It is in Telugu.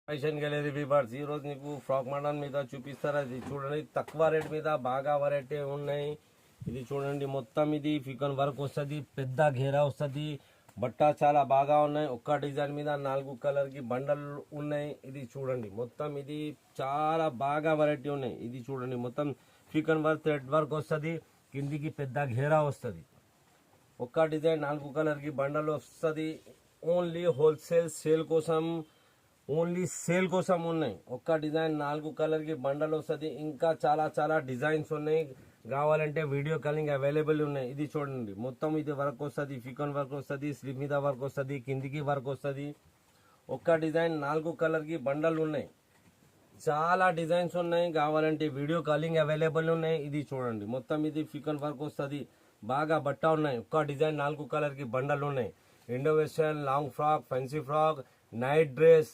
ఫ్యాషన్ గ్యాలరీ వీవర్స్ ఈ రోజు నీకు ఫ్రాక్ మోడల్ మీద చూపిస్తారు. అది చూడండి, తక్కువ రేట్ మీద బాగా వెరైటీ ఉన్నాయి. ఇది చూడండి, మొత్తం ఇది ఫికన్ వర్క్ వస్తుంది, పెద్ద ఘేరా వస్తుంది. బట్ట చాలా బాగా ఉన్నాయి. ఒక్క డిజైన్ మీద 4 కలర్ కి బండల్ ఉన్నాయి. ఇది చూడండి, మొత్తం ఇది చాలా బాగా వెరైటీ ఉన్నాయి. ఇది చూడండి, మొత్తం ఫికన్ వర్క్ థ్రెడ్ వర్క్ వస్తుంది, కిందికి పెద్ద ఘేరా వస్తుంది. ఒక్క డిజైన్ 4 కలర్ కి బండల్ వస్తుంది. ఓన్లీ హోల్సేల్ సేల్ కోసం ఉన్నాయి. ఒక్క డిజైన్ 4 కలర్ కి బండల్ వస్తుంది. ఇంకా చాలా చాలా డిజైన్స్ ఉన్నాయి. కావాలంటే వీడియో కాలింగ్ అవైలబుల్ ఉన్నాయి. ఇది చూడండి, మొత్తం ఇది వర్క్ వస్తుంది, ఫికన్ వర్క్ వస్తుంది, స్లీవ్ మీద వర్క్ వస్తుంది, కిందికి వర్క్ వస్తుంది. ఒక్క డిజైన్ 4 కలర్ కి బండల్ ఉన్నాయి. చాలా డిజైన్స్ ఉన్నాయి. కావాలంటే వీడియో కాలింగ్ అవైలబుల్ ఉన్నాయి. ఇది చూడండి, మొత్తం ఇది ఫికన్ వర్క్ వస్తుంది, బాగా బట్ట ఉన్నాయి. ఒక్క డిజైన్ 4 కలర్ కి బండల్ ఉన్నాయి. Indo western, long frock, fancy frock, night dress,